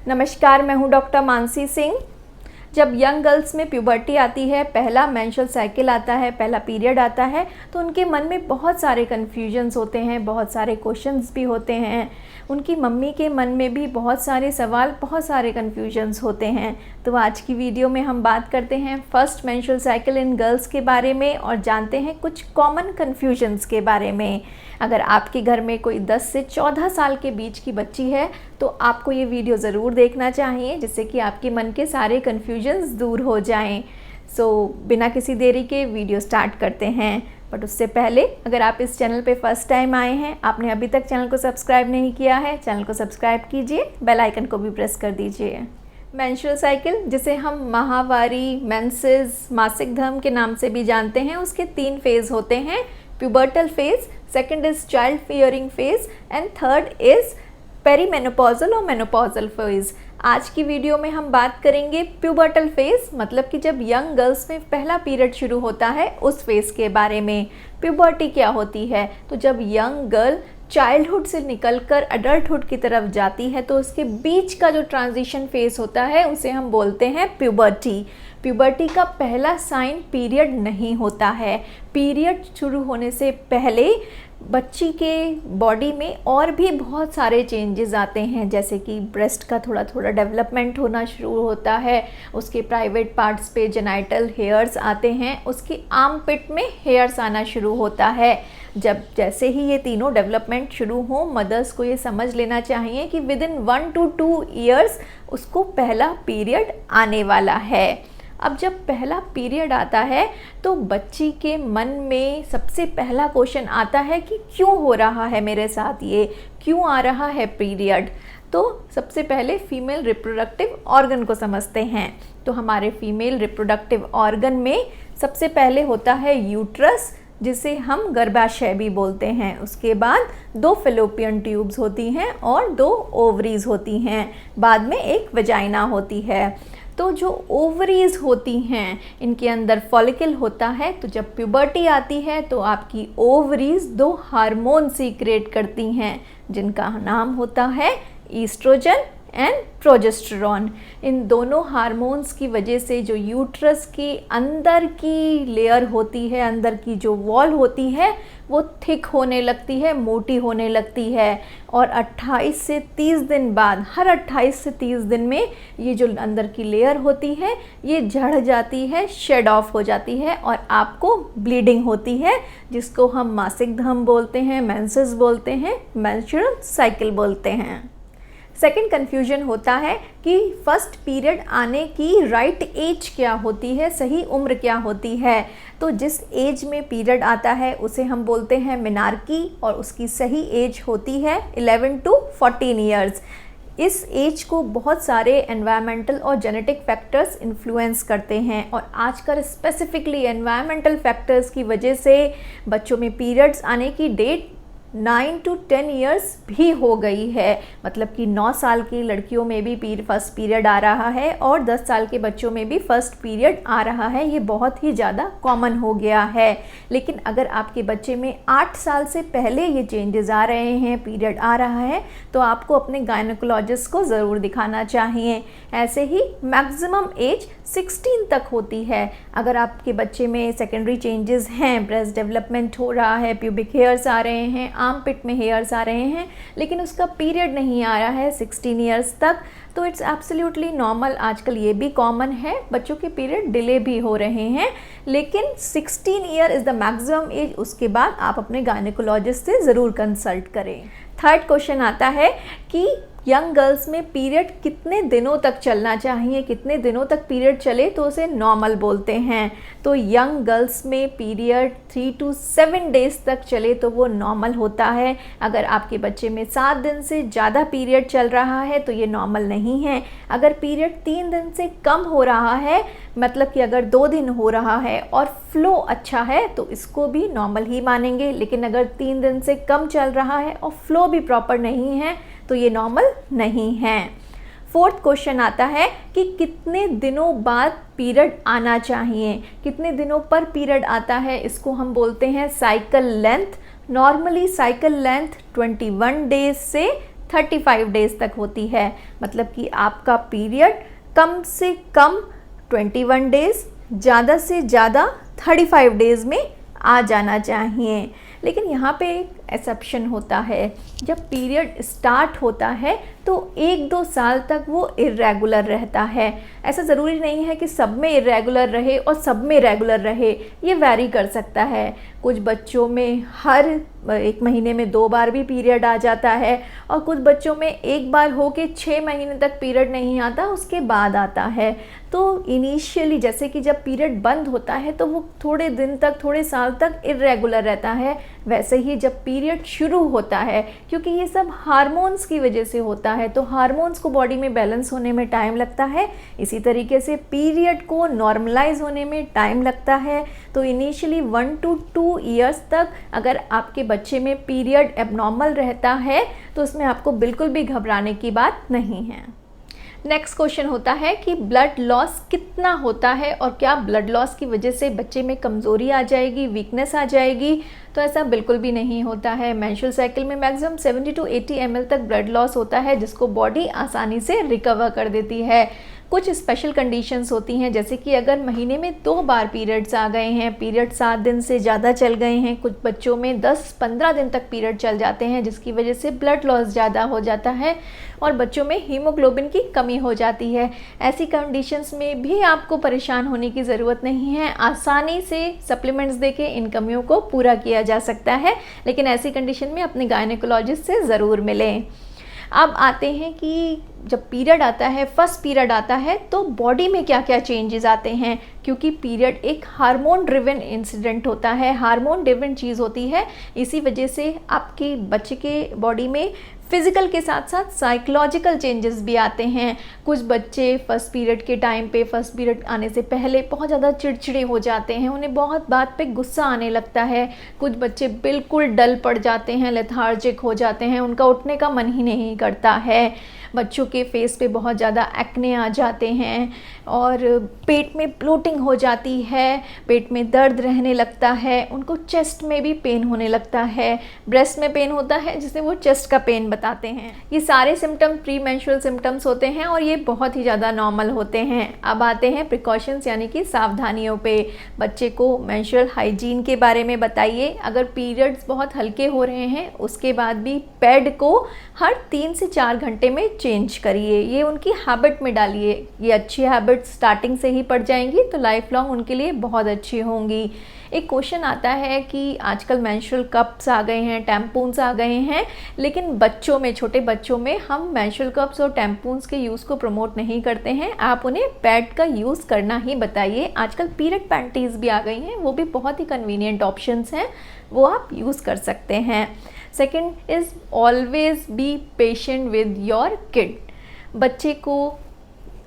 नमस्कार, मैं हूं डॉक्टर मानसी सिंह। जब यंग गर्ल्स में प्यूबर्टी आती है, पहला मेंस्ट्रुअल साइकिल आता है, पहला पीरियड आता है, तो उनके मन में बहुत सारे कन्फ्यूजन्स होते हैं, बहुत सारे क्वेश्चंस भी होते हैं। उनकी मम्मी के मन में भी बहुत सारे सवाल, बहुत सारे कन्फ्यूजन्स होते हैं। तो आज की वीडियो में हम बात करते हैं first menstrual cycle in girls के बारे में और जानते हैं कुछ कॉमन कन्फ्यूजन्स के बारे में। अगर आपके घर में कोई 10 से 14 साल के बीच की बच्ची है तो आपको ये वीडियो ज़रूर देखना चाहिए, जिससे कि आपके मन के सारे कन्फ्यूजन्स दूर हो जाएं। बिना किसी देरी के वीडियो स्टार्ट करते हैं। बट उससे पहले अगर आप इस चैनल पे फर्स्ट टाइम आए हैं, आपने अभी तक चैनल को सब्सक्राइब नहीं किया है, चैनल को सब्सक्राइब कीजिए, बेल आइकन को भी प्रेस कर दीजिए। मेंस्ट्रुअल साइकिल, जिसे हम माहवारी, मेंसेस, मासिक धर्म के नाम से भी जानते हैं, उसके 3 फेज़ होते हैं। Pubertal phase, second is child bearing phase and third is perimenopausal और मेनोपॉजल फेज़। आज की वीडियो में हम बात करेंगे प्यूबर्टल फेज़, मतलब कि जब यंग गर्ल्स में पहला पीरियड शुरू होता है उस फेज़ के बारे में। प्यूबर्टी क्या होती है? तो जब यंग गर्ल चाइल्डहुड से निकलकर अडल्टहुड की तरफ जाती है तो उसके बीच का जो ट्रांजिशन फेज़ होता है उसे हम बोलते हैं प्यूबर्टी। प्यूबर्टी का पहला साइन पीरियड नहीं होता है। पीरियड शुरू होने से पहले बच्ची के बॉडी में और भी बहुत सारे चेंजेस आते हैं, जैसे कि ब्रेस्ट का थोड़ा थोड़ा डेवलपमेंट होना शुरू होता है, उसके प्राइवेट पार्ट्स पे जेनाइटल हेयर्स आते हैं, उसकी आर्म पिट में हेयर्स आना शुरू होता है। जब जैसे ही ये तीनों डेवलपमेंट शुरू हो, मदर्स को ये समझ लेना चाहिए कि विद इन 1 to 2 ईयर्स उसको पहला पीरियड आने वाला है। अब जब पहला पीरियड आता है तो बच्ची के मन में सबसे पहला क्वेश्चन आता है कि क्यों हो रहा है मेरे साथ, ये क्यों आ रहा है पीरियड। तो सबसे पहले फीमेल रिप्रोडक्टिव ऑर्गन को समझते हैं। तो हमारे फीमेल रिप्रोडक्टिव ऑर्गन में सबसे पहले होता है यूट्रस, जिसे हम गर्भाशय भी बोलते हैं। उसके बाद 2 फैलोपियन ट्यूब्स होती हैं और 2 ओवरीज होती हैं। बाद में एक वजाइना होती है। तो जो ओवरीज होती हैं, इनके अंदर फॉलिकल होता है। तो जब प्यूबर्टी आती है तो आपकी ओवरीज 2 हार्मोन सीक्रेट करती हैं, जिनका नाम होता है ईस्ट्रोजन एंड प्रोजेस्टेरॉन। इन दोनों हार्मोन्स की वजह से जो यूट्रस के अंदर की लेयर होती है, अंदर की जो वॉल होती है, वो थिक होने लगती है, मोटी होने लगती है। और 28 से 30 दिन बाद, हर 28 से 30 दिन में ये जो अंदर की लेयर होती है ये झड़ जाती है, शेड ऑफ हो जाती है और आपको ब्लीडिंग होती है, जिसको हम मासिक धर्म बोलते हैं, मेंसेस बोलते हैं, मेंस्ट्रुअल साइकिल बोलते हैं। सेकेंड कन्फ्यूजन होता है कि फर्स्ट पीरियड आने की राइट एज क्या होती है, सही उम्र क्या होती है। तो जिस एज में पीरियड आता है उसे हम बोलते हैं मेनार्की और उसकी सही एज होती है 11 to 14 ईयर्स। इस एज को बहुत सारे एनवायरमेंटल और जेनेटिक फैक्टर्स इन्फ्लुएंस करते हैं और आजकल स्पेसिफिकली एनवायरमेंटल फैक्टर्स की वजह से बच्चों में पीरियड्स आने की डेट 9 to 10 ईयर्स भी हो गई है। मतलब कि 9 साल की लड़कियों में भी फर्स्ट पीरियड आ रहा है और 10 साल के बच्चों में भी फर्स्ट पीरियड आ रहा है। ये बहुत ही ज़्यादा कॉमन हो गया है। लेकिन अगर आपके बच्चे में 8 साल से पहले ये चेंजेस आ रहे हैं, पीरियड आ रहा है, तो आपको अपने गायनेकोलॉजिस्ट को ज़रूर दिखाना चाहिए। ऐसे ही मैक्सिमम एज 16 तक होती है। अगर आपके बच्चे में सेकेंडरी चेंजेस हैं, ब्रेस्ट डेवलपमेंट हो रहा है, प्यूबिक हेयर्स आ रहे हैं, आर्म पिट में हेयर्स आ रहे हैं, लेकिन उसका पीरियड नहीं आ रहा है 16 ईयर्स तक, तो इट्स एब्सोल्युटली नॉर्मल। आजकल ये भी कॉमन है, बच्चों के पीरियड डिले भी हो रहे हैं, लेकिन 16 year is the maximum age. उसके बाद आप अपने गायनेकोलॉजिस्ट से ज़रूर कंसल्ट करें। थर्ड क्वेश्चन आता है कि यंग गर्ल्स में पीरियड कितने दिनों तक चलना चाहिए, कितने दिनों तक पीरियड चले तो उसे नॉर्मल बोलते हैं। तो यंग गर्ल्स में पीरियड 3 to 7 डेज़ तक चले तो वो नॉर्मल होता है। अगर आपके बच्चे में 7 दिन से ज़्यादा पीरियड चल रहा है तो ये नॉर्मल नहीं है। अगर पीरियड 3 दिन से कम हो रहा है, मतलब कि अगर 2 दिन हो रहा है और फ्लो अच्छा है, तो इसको भी नॉर्मल ही मानेंगे। लेकिन अगर 3 दिन से कम चल रहा है और फ्लो भी प्रॉपर नहीं है तो ये नॉर्मल नहीं है। फोर्थ क्वेश्चन आता है कि कितने दिनों बाद पीरियड आना चाहिए, कितने दिनों पर पीरियड आता है, इसको हम बोलते हैं cycle length. Normally cycle length 21 days से 35 डेज़ तक होती है। मतलब कि आपका पीरियड कम से कम 21 डेज़, ज़्यादा से ज़्यादा 35 डेज़ में आ जाना चाहिए। लेकिन यहाँ पे एक एक्सेप्शन होता है, जब पीरियड स्टार्ट होता है तो 1-2 साल तक वो इर्रेगुलर रहता है। ऐसा ज़रूरी नहीं है कि सब में इर्रेगुलर रहे और सब में रेगुलर रहे, ये वैरी कर सकता है। कुछ बच्चों में हर 1 महीने में 2 बार भी पीरियड आ जाता है और कुछ बच्चों में 1 बार हो के 6 महीने तक पीरियड नहीं आता, उसके बाद आता है। तो इनिशियली जैसे कि जब पीरियड बंद होता है तो वो थोड़े दिन तक, थोड़े साल तक इर्रेगुलर रहता है। वैसे ही जब पीरियड शुरू होता है, क्योंकि ये सब हार्मोन्स की वजह से होता है, तो हार्मोन्स को बॉडी में बैलेंस होने में टाइम लगता है। इसी तरीके से पीरियड को नॉर्मलाइज होने में टाइम लगता है। तो इनिशियली 1 to 2 ईयर्स तक अगर आपके बच्चे में पीरियड एबनॉर्मल रहता है तो उसमें आपको बिल्कुल भी घबराने की बात नहीं है। नेक्स्ट क्वेश्चन होता है कि ब्लड लॉस कितना होता है और क्या ब्लड लॉस की वजह से बच्चे में कमज़ोरी आ जाएगी, वीकनेस आ जाएगी? तो ऐसा बिल्कुल भी नहीं होता है। मेंस्ट्रुअल साइकिल में मैक्सिमम 70 to 80 ml तक ब्लड लॉस होता है, जिसको बॉडी आसानी से रिकवर कर देती है। कुछ स्पेशल कंडीशंस होती हैं, जैसे कि अगर महीने में 2 बार पीरियड्स आ गए हैं, पीरियड 7 दिन से ज़्यादा चल गए हैं, कुछ बच्चों में 10-15 दिन तक पीरियड चल जाते हैं, जिसकी वजह से ब्लड लॉस ज़्यादा हो जाता है और बच्चों में हीमोग्लोबिन की कमी हो जाती है। ऐसी कंडीशंस में भी आपको परेशान होने की ज़रूरत नहीं है, आसानी से सप्लीमेंट्स देके इन कमियों को पूरा किया जा सकता है। लेकिन ऐसी कंडीशन में अपने गायनेकोलॉजिस्ट से ज़रूर मिलें। अब आते हैं कि जब पीरियड आता है, फर्स्ट पीरियड आता है, तो बॉडी में क्या क्या चेंजेस आते हैं, क्योंकि पीरियड एक हार्मोन ड्रिवन इंसिडेंट होता है, हार्मोन ड्रिवन चीज़ होती है। इसी वजह से आपके बच्चे के बॉडी में फिज़िकल के साथ साथ साइकोलॉजिकल चेंजेस भी आते हैं। कुछ बच्चे फर्स्ट पीरियड के टाइम पे, फर्स्ट पीरियड आने से पहले बहुत ज़्यादा चिड़चिड़े हो जाते हैं, उन्हें बहुत बात पे गुस्सा आने लगता है। कुछ बच्चे बिल्कुल डल पड़ जाते हैं, लेथार्जिक हो जाते हैं, उनका उठने का मन ही नहीं करता है। बच्चों के फेस पे बहुत ज़्यादा एक्ने आ जाते हैं और पेट में ब्लोटिंग हो जाती है, पेट में दर्द रहने लगता है, उनको चेस्ट में भी पेन होने लगता है, ब्रेस्ट में पेन होता है जिसे वो चेस्ट का पेन बताते हैं। ये सारे सिम्टम प्री मेंस्ट्रुअल सिम्टम्स होते हैं और ये बहुत ही ज़्यादा नॉर्मल होते हैं। अब आते हैं प्रिकॉशंस यानी कि सावधानियों पे। बच्चे को मेंस्ट्रुअल हाइजीन के बारे में बताइए। अगर पीरियड्स बहुत हल्के हो रहे हैं उसके बाद भी पैड को हर 3 से 4 घंटे में चेंज करिए, ये उनकी हैबिट में डालिए। ये अच्छी हैबिट स्टार्टिंग से ही पड़ जाएंगी तो लाइफ लॉन्ग उनके लिए बहुत अच्छी होंगी। एक क्वेश्चन आता है कि आजकल मेंस्ट्रुअल कप्स आ गए हैं, टैम्पून्स आ गए हैं, लेकिन बच्चों में, छोटे बच्चों में हम मेंस्ट्रुअल कप्स और टैम्पून्स के यूज़ को प्रमोट नहीं करते हैं। आप उन्हें पैड का यूज़ करना ही बताइए। आजकल पीरियड पैंटीज़ भी आ गई हैं, वो भी बहुत ही कन्वीनियंट ऑप्शंस हैं, वो आप यूज़ कर सकते हैं। Second is always be patient with your kid. बच्चे को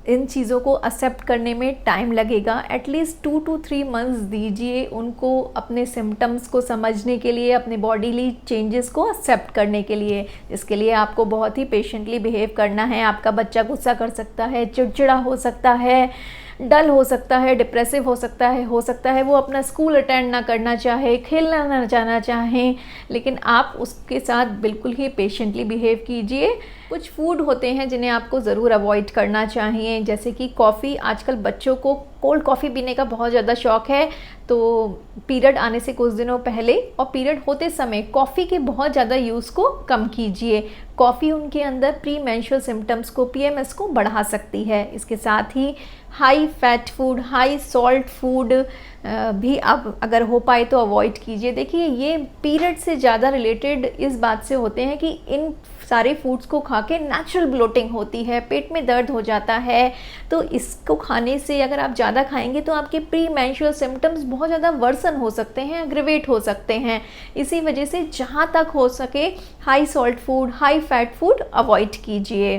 इन चीज़ों को एक्सेप्ट करने में टाइम लगेगा, एटलीस्ट 2 to 3 मंथ्स दीजिए उनको अपने सिम्टम्स को समझने के लिए, अपने बॉडीली चेंजेस को एक्सेप्ट करने के लिए। इसके लिए आपको बहुत ही पेशेंटली बिहेव करना है। आपका बच्चा गुस्सा कर सकता है, चिड़चिड़ा हो सकता है, डल हो सकता है, डिप्रेसिव हो सकता है वो अपना स्कूल अटेंड ना करना चाहे, खेलना ना जाना चाहें, लेकिन आप उसके साथ बिल्कुल ही पेशेंटली बिहेव कीजिए। कुछ फूड होते हैं जिन्हें आपको ज़रूर अवॉइड करना चाहिए, जैसे कि कॉफ़ी। आजकल बच्चों को कोल्ड कॉफ़ी पीने का बहुत ज़्यादा शौक़ है, तो पीरियड आने से कुछ दिनों पहले और पीरियड होते समय कॉफ़ी के बहुत ज़्यादा यूज़ को कम कीजिए। कॉफ़ी उनके अंदर प्री मेंस्ट्रुअल सिम्टम्स को, PMS को बढ़ा सकती है। इसके साथ ही high fat food, high salt food भी आप अगर हो पाए तो अवॉइड कीजिए। देखिए, ये पीरियड से ज़्यादा रिलेटेड इस बात से होते हैं कि इन सारे फूड्स को खा के नेचुरल ब्लोटिंग होती है, पेट में दर्द हो जाता है। तो इसको खाने से अगर आप ज़्यादा खाएंगे तो आपके प्री मेंस्ट्रुअल सिम्टम्स बहुत ज़्यादा वर्सन हो सकते हैं, एग्रीवेट हो सकते हैं। इसी वजह से जहाँ तक हो सके high salt food, high fat food avoid कीजिए।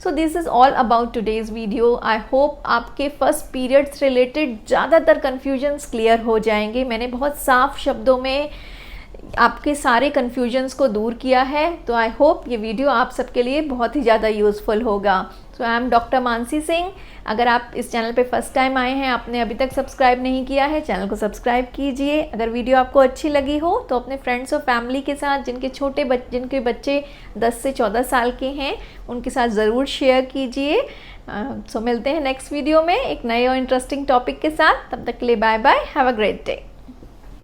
So this is all about today's video. I hope आपके फर्स्ट पीरियड से रिलेटेड ज़्यादातर कन्फ्यूजन्स क्लियर हो जाएंगे। मैंने बहुत साफ शब्दों में आपके सारे कन्फ्यूजन्स को दूर किया है। तो आई होप ये वीडियो आप सबके लिए बहुत ही ज़्यादा यूज़फुल होगा। So I am doctor Mansi Singh. अगर आप इस चैनल पे फर्स्ट टाइम आए हैं, आपने अभी तक सब्सक्राइब नहीं किया है, चैनल को सब्सक्राइब कीजिए। अगर वीडियो आपको अच्छी लगी हो तो अपने फ्रेंड्स और फैमिली के साथ, जिनके बच्चे 10 से 14 साल के हैं, उनके साथ ज़रूर शेयर कीजिए। सो मिलते हैं नेक्स्ट वीडियो में एक नए और इंटरेस्टिंग टॉपिक के साथ। तब तक के लिए bye bye, have a great day.